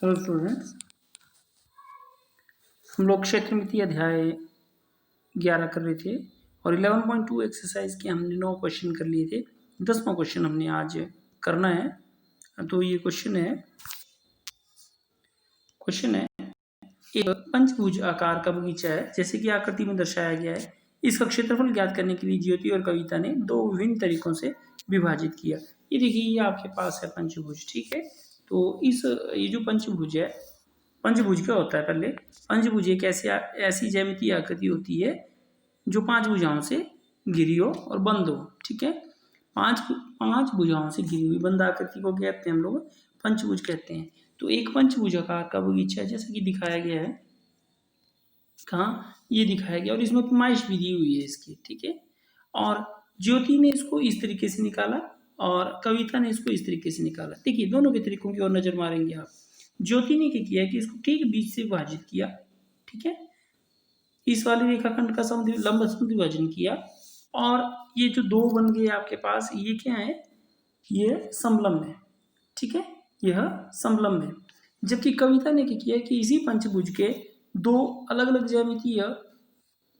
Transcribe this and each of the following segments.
Hello students, हम लोग क्षेत्रमिति अध्याय 11 कर रहे थे और 11.2 एक्सरसाइज के हमने 9 क्वेश्चन कर लिए थे। 10वां क्वेश्चन हमने आज करना है। तो ये क्वेश्चन है एक पंचभुज आकार का बगीचा है, जैसे कि आकृति में दर्शाया गया है। इसका क्षेत्रफल ज्ञात करने के लिए ज्योति और कविता ने दो विभिन्न तरीकों से विभाजित किया। ये देखिए, ये आपके पास है पंचभुज, ठीक है। तो ये जो पंचभुज है, पंचभुज क्या होता है? पहले पंचभुज एक ऐसी ज्यामितीय आकृति होती है जो 5 भुजाओं से घिरी हो और बंद हो, ठीक है। पांच भुजाओं से घिरी हुई बंद आकृति को कहते हैं हम लोग पंचभुज कहते हैं। तो एक पंचभुज आकार का बगीचा जैसा कि दिखाया गया है, कहाँ ये दिखाया गया, और इसमें पैमाइश भी दी हुई है इसकी, ठीक है। और ज्योति ने इसको इस तरीके से निकाला और कविता ने इसको इस तरीके से निकाला। देखिए, दोनों के तरीकों की ओर नजर मारेंगे आप। ज्योति ने क्या किया कि इसको ठीक बीच से विभाजित किया, ठीक है। इस वाली रेखाखंड का लंब विभाजन किया और ये जो दो बन गए आपके पास, ये क्या है? ये समलंब है, ठीक है। यह समलंब है। जबकि कविता ने क्या किया कि इसी पंचभुज के दो अलग अलग ज्यामितीय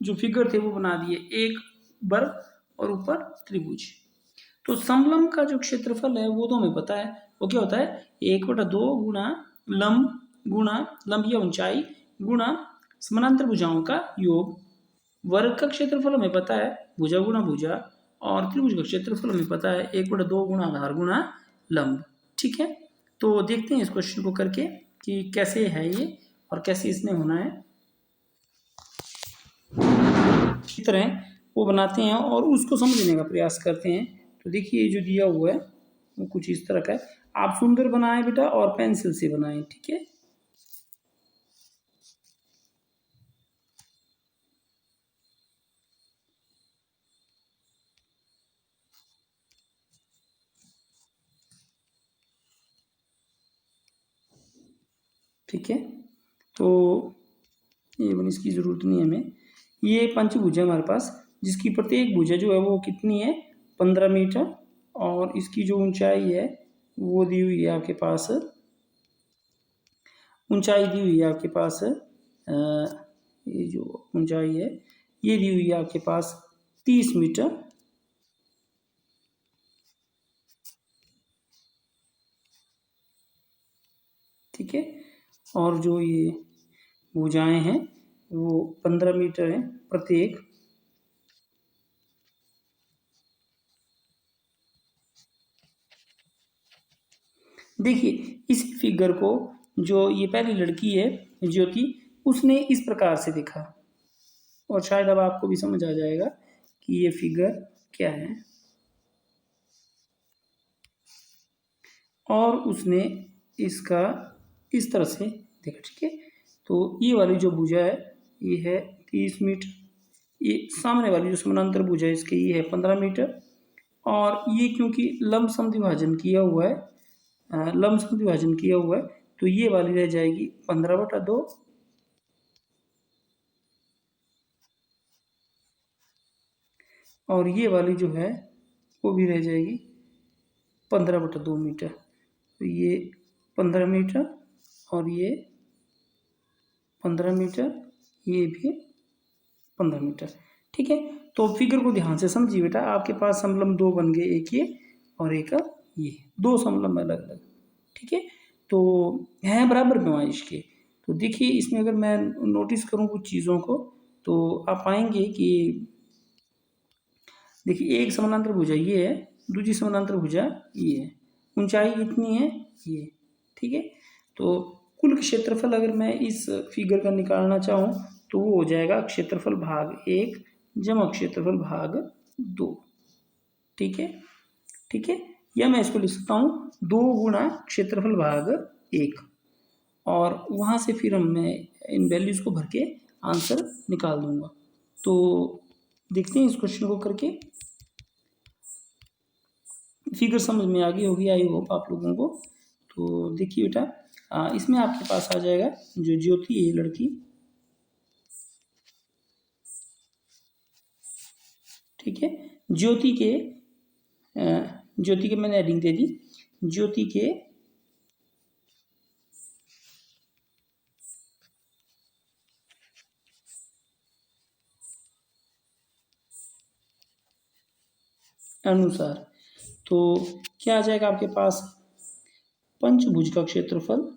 जो फिगर थे वो बना दिए, एक वर्ग और ऊपर त्रिभुज। तो समलंब का जो क्षेत्रफल है वो तो हमें पता है, वो क्या होता है? 1/2 गुणा लंब या ऊंचाई गुणा समानांतर भुजाओं का योग। वर्ग का क्षेत्रफल हमें पता है, भुजा गुणा भुजा, और त्रिभुज का क्षेत्रफल हमें पता है 1/2 गुणा आधार गुणा लंब, ठीक है। तो देखते हैं इस क्वेश्चन को करके कि कैसे है ये और कैसे इसने होना है। इस तरह वो बनाते हैं और उसको समझने का प्रयास करते हैं। तो देखिए, जो दिया हुआ है वो कुछ इस तरह का है। आप सुंदर बनाएं बेटा और पेंसिल से बनाएं, ठीक है। ठीक है, तो ये बन इसकी ज़रूरत नहीं है हमें। ये पंचभुज है हमारे पास, जिसकी प्रत्येक भुजा जो है वो कितनी है? 15 मीटर, और इसकी जो ऊंचाई है वो दी हुई है आपके पास, ऊंचाई दी हुई है आपके पास, ये जो ऊंचाई है ये दी हुई है आपके पास 30 मीटर, ठीक है। और जो ये भुजाएं हैं वो 15 मीटर है प्रत्येक। देखिए, इस फिगर को जो ये पहली लड़की है ज्योति, उसने इस प्रकार से देखा, और शायद अब आपको भी समझ आ जाएगा कि ये फिगर क्या है। और उसने इसका इस तरह से देखा, ठीक है। तो ये वाली जो भुजा है ये है 30 मीटर, ये सामने वाली जो समानांतर भुजा है इसके ये है 15 मीटर, और ये क्योंकि लंब समद्विभाजन किया हुआ है, लंब समद्विभाजन किया हुआ है, तो ये वाली रह जाएगी 15/2, और ये वाली जो है वो भी रह जाएगी 15/2 मीटर। तो ये 15 मीटर और ये 15 मीटर, ये भी 15 मीटर, ठीक है। तो फिगर को ध्यान से समझिए बेटा। आपके पास समलंब दो बन गए, एक ये और एक ये, दो समलंब अलग अलग, ठीक है। तो हैं बराबर पैमाइश के। तो देखिए, इसमें अगर मैं नोटिस करूँ कुछ चीज़ों को तो आप पाएंगे कि देखिए, एक समानांतर भुजा ये है, दूसरी समानांतर भुजा ये है, ऊंचाई कितनी है? ये, ठीक है। तो कुल क्षेत्रफल अगर मैं इस फिगर का निकालना चाहूँ तो वो हो जाएगा क्षेत्रफल भाग 1 जमा क्षेत्रफल भाग 2, ठीक है, ठीक है। या मैं इसको लिख सकता हूँ 2 गुणा क्षेत्रफल भाग 1, और वहाँ से फिर मैं इन वैल्यूज को भर के आंसर निकाल दूंगा। तो देखते हैं इस क्वेश्चन को करके। फिगर समझ में आ गई होगी आई होप आप लोगों को। तो देखिए बेटा, इसमें आपके पास आ जाएगा जो ज्योति है लड़की, ठीक है। ज्योति के मैंने हेडिंग दे दी, ज्योति के अनुसार। तो क्या आ जाएगा आपके पास, पंचभुज का क्षेत्रफल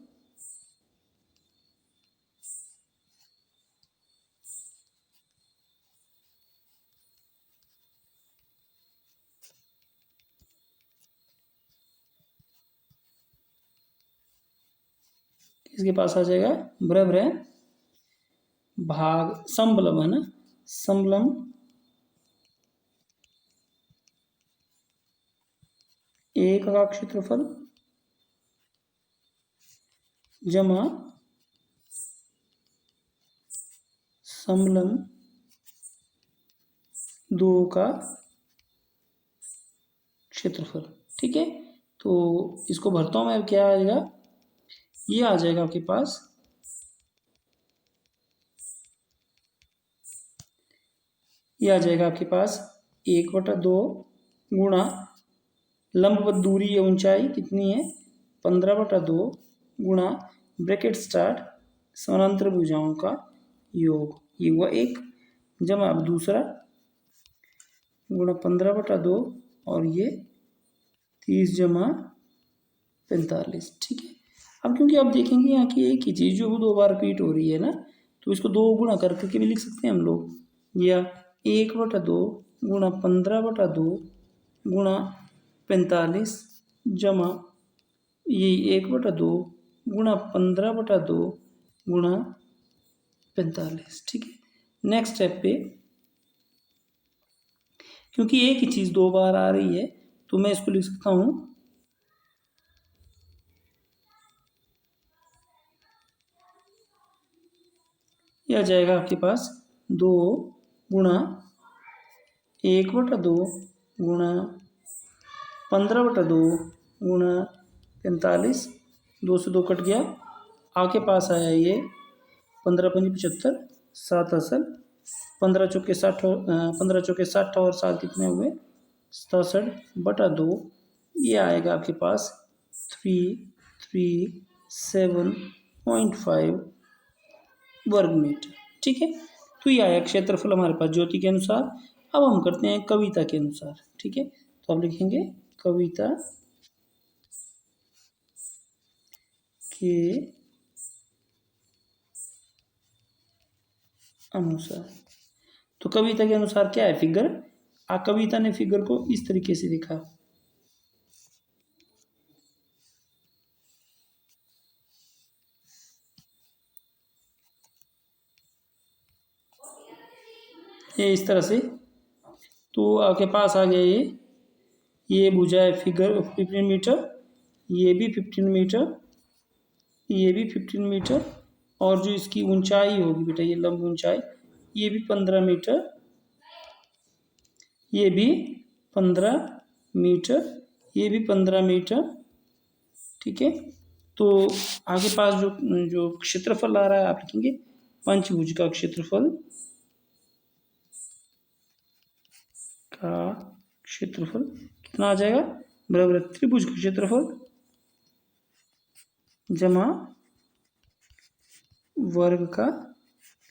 इसके पास आ जाएगा बराबर है भाग समलम, है ना, समलम एक का क्षेत्रफल जमा समलम दो का क्षेत्रफल। ठीक है, तो इसको भरता हूँ मैं, अब क्या आएगा, ये आ जाएगा आपके पास, ये आ जाएगा आपके पास 1/2 गुणा लंबवत दूरी या ऊंचाई कितनी है 15/2 गुणा ब्रैकेट स्टार्ट समानांतर भुजाओं का योग, ये हुआ एक, जमा अब दूसरा गुणा 15/2 और ये 30 जमा 45। ठीक है, अब क्योंकि आप देखेंगे यहाँ की एक ही चीज़ जो 2 बार रिपीट हो रही है ना, तो इसको 2 गुणा करके भी लिख सकते हैं हम लोग, या 1/2 गुणा 15/2 गुणा 45 जमा ये 1/2 गुणा 15/2 गुणा 45। ठीक है, नेक्स्ट स्टेप पे क्योंकि एक ही चीज़ 2 बार आ रही है तो मैं इसको लिख सकता हूँ, यह आ जाएगा आपके पास 2 गुणा 1/2 गुणा 15/2 गुणा 45, 2 से 2 कट गया, आपके पास आया ये 15×5 = 75, 7 असल, 15×4 = 60, 15×4 = 60 और 7 कितने हुए 67/2, ये आएगा आपके पास 337.5 वर्ग मीटर। ठीक है, तो ये आया क्षेत्रफल हमारे पास ज्योति के अनुसार। अब हम करते हैं कविता के अनुसार। ठीक है, तो आप लिखेंगे कविता के अनुसार। तो कविता के अनुसार क्या है फिगर, कविता ने फिगर को इस तरीके से लिखा, ये इस तरह से, तो आपके पास आ गया ये भुजा है फिगर 15 मीटर, ये भी 15 मीटर, ये भी 15 मीटर, और जो इसकी ऊंचाई होगी बेटा ये लंब ऊंचाई, ये भी 15 मीटर, ये भी 15 मीटर, ये भी 15 मीटर। ठीक है, तो आगे पास जो जो क्षेत्रफल आ रहा है आप लिखेंगे पंचभुज का क्षेत्रफल कितना आ जाएगा, बराबर त्रिभुज का क्षेत्रफल जमा वर्ग का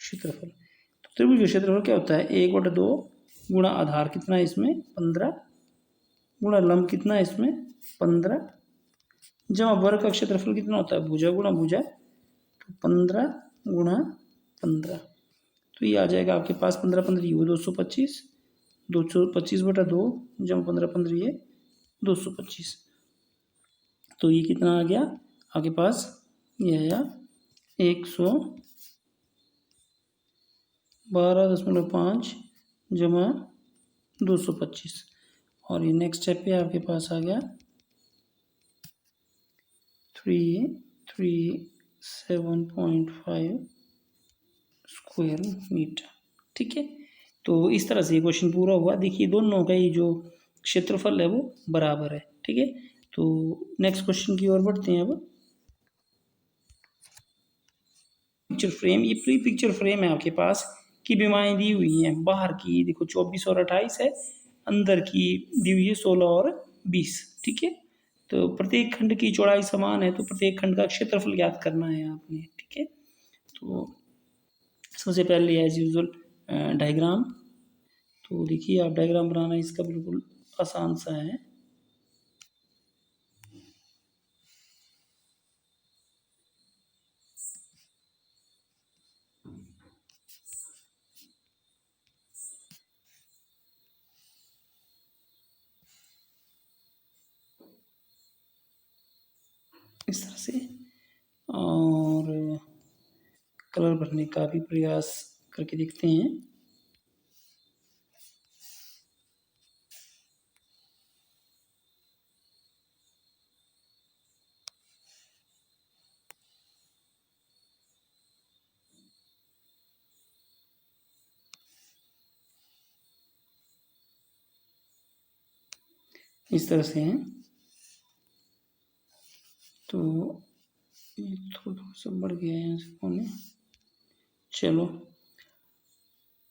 क्षेत्रफल। तो त्रिभुज का क्षेत्रफल क्या होता है 1/2 गुणा आधार कितना है इसमें 15 गुणा लंब कितना है इसमें 15 जमा वर्ग का क्षेत्रफल कितना होता है भुजा गुणा भुजा, तो 15 गुणा 15, तो ये आ जाएगा आपके पास 15×15 ये 225, 225/2 जमा 15×15 ये 225, तो ये कितना आ गया आपके पास, ये आया 112.5 जमा 225, और ये नेक्स्ट स्टेप पे आपके पास आ गया 337.5 स्क्वायर मीटर। ठीक है, तो इस तरह से ये क्वेश्चन पूरा हुआ। देखिए दोनों का ही जो क्षेत्रफल है वो बराबर है। ठीक है, तो नेक्स्ट क्वेश्चन की ओर बढ़ते हैं। अब पिक्चर फ्रेम, ये प्री पिक्चर फ्रेम है आपके पास की बीमाएँ दी हुई हैं, बाहर की देखो 24 और 28 है, अंदर की दी हुई है 16 और 20। ठीक है, तो प्रत्येक खंड की चौड़ाई समान है, तो प्रत्येक खंड का क्षेत्रफल ज्ञात करना है आपने। ठीक है, तो सबसे पहले एज यूजुअल डायग्राम, तो देखिए आप डायग्राम बनाना इसका बिल्कुल आसान सा है। इस तरह से, और कलर भरने का भी प्रयास करके देखते हैं। इस तरह से है। तो ये थोड़ा सा बढ़ गया है यहाँ से कोने। चलो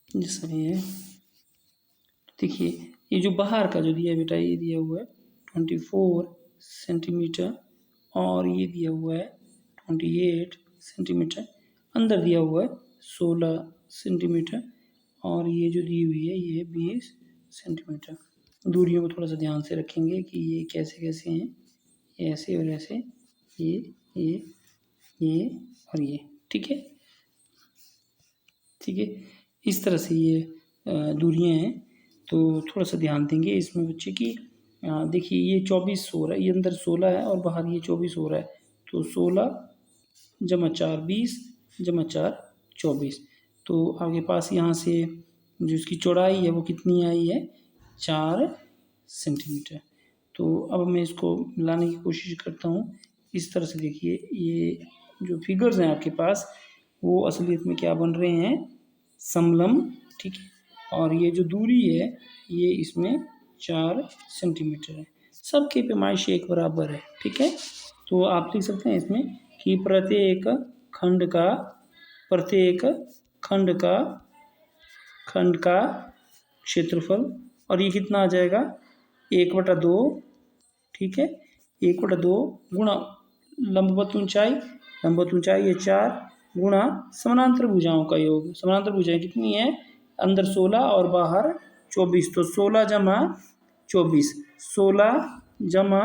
जैसा भी है, देखिए ये जो बाहर का जो दिया बेटा, ये दिया हुआ है 24 सेंटीमीटर, और ये दिया हुआ है 28 सेंटीमीटर। अंदर दिया हुआ है 16 सेंटीमीटर, और ये जो दी हुई है ये 20 सेंटीमीटर। दूरियों को थोड़ा सा ध्यान से रखेंगे कि ये कैसे कैसे हैं, ये ऐसे और ऐसे, ये ये और ये, ठीक है। ठीक है, इस तरह से ये दूरियां हैं। तो थोड़ा सा ध्यान देंगे इसमें बच्चे की। देखिए ये 24 हो रहा है, ये अंदर 16 है और बाहर ये 24 हो रहा है। तो 16 जमा 4 20 जमा 4 24। तो आगे पास यहाँ से जो इसकी चौड़ाई है वो कितनी आई है, 4 सेंटीमीटर। तो अब मैं इसको मिलाने की कोशिश करता हूँ। इस तरह से देखिए, ये जो फिगर्स हैं आपके पास वो असलियत में क्या बन रहे हैं, समलंब, ठीक है। और ये जो दूरी है ये इसमें 4 सेंटीमीटर है। सबकी पैमाइश एक बराबर है, ठीक है। तो आप लिख सकते हैं इसमें कि प्रत्येक खंड का क्षेत्रफल, और ये कितना आ जाएगा, 1/2, ठीक है। 1/2 गुणा लंबवत ऊंचाई है 4, गुणा समानांतर भुजाओं का योग। समानांतर भुजाएं कितनी है, अंदर 16 और बाहर 24। तो 16 जमा 24, 16 जमा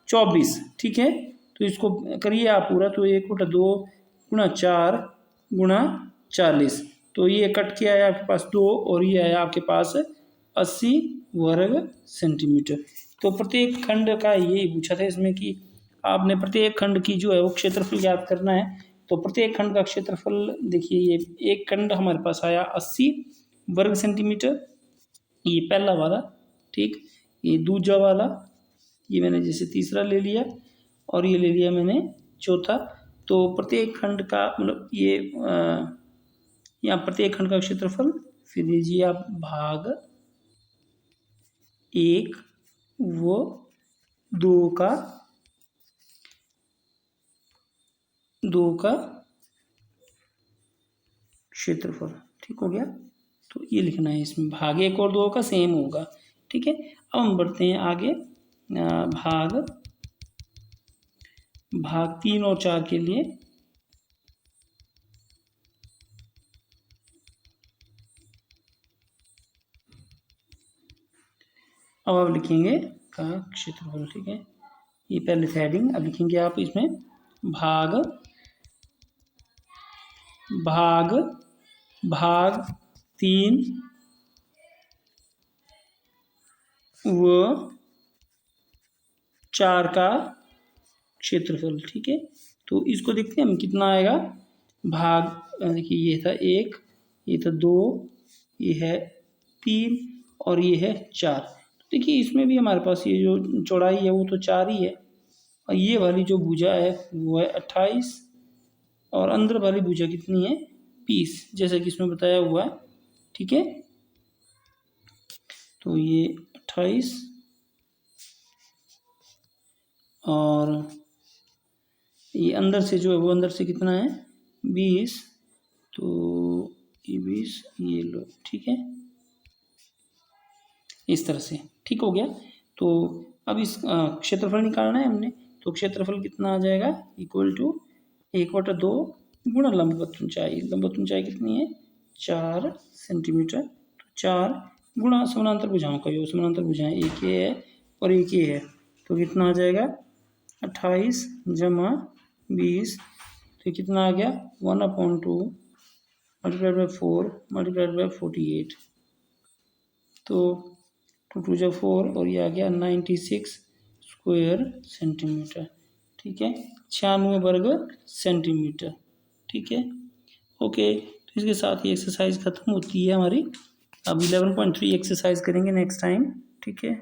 24, ठीक है। तो इसको करिए आप पूरा। तो 1/2 गुणा 4 गुणा 40। तो ये कट के आया आपके पास 2, और ये आया आपके पास 80 वर्ग सेंटीमीटर। तो प्रत्येक खंड का यही पूछा था इसमें कि आपने प्रत्येक खंड की जो है वो क्षेत्रफल ज्ञात करना है। तो प्रत्येक खंड का क्षेत्रफल देखिए, ये एक खंड हमारे पास आया 80 वर्ग सेंटीमीटर, ये पहला वाला, ठीक। ये दूसरा वाला, ये मैंने जैसे तीसरा ले लिया, और ये ले लिया मैंने चौथा। तो प्रत्येक खंड का मतलब ये यहाँ प्रत्येक खंड का क्षेत्रफल फिर लीजिए आप भाग 1 व 2 का क्षेत्रफल, ठीक हो गया। तो ये लिखना है इसमें, भाग 1 और 2 का सेम होगा, ठीक है। अब हम बढ़ते हैं आगे, भाग 3 और 4 के लिए। अब आप लिखेंगे का क्षेत्रफल, ठीक है। ये पहले से हेडिंग, अब लिखेंगे आप इसमें भाग भाग 3 व 4 का क्षेत्रफल, ठीक है। तो इसको देखते हैं हम कितना आएगा। भाग देखिए, ये था 1, ये था 2, ये है 3, और ये है 4। तो देखिए इसमें भी हमारे पास ये जो चौड़ाई है वो तो 4 ही है, और ये वाली जो भुजा है वो है 28, और अंदर वाली भुजा कितनी है, 20, जैसा कि इसमें बताया हुआ है, ठीक है। तो ये 28, और ये अंदर से जो है वो अंदर से कितना है, 20। तो ये 20, ये लो, ठीक है। इस तरह से ठीक हो गया। तो अब इस क्षेत्रफल निकालना है हमने। तो क्षेत्रफल कितना आ जाएगा, इक्वल टू 1/2 गुणा लंबवत ऊंचाई। लंबवत ऊंचाई कितनी है, 4 सेंटीमीटर। तो 4 गुणा समानांतर भुजाओं का योग। समानांतर भुजाएं एक ये है और एक ये है, तो कितना आ जाएगा 28 जमा 20, तो कितना आ गया 1/2 मल्टीप्लाइड बाई 4 मल्टीप्लाइड बाई 48, तो 2×2 = 4 और ये आ गया 96 स्क्वायर सेंटीमीटर। ठीक है, 96 वर्ग सेंटीमीटर। ठीक है, ओके। तो इसके साथ ही एक्सरसाइज खत्म होती है हमारी। अब 11.3 एक्सरसाइज करेंगे नेक्स्ट टाइम। ठीक है।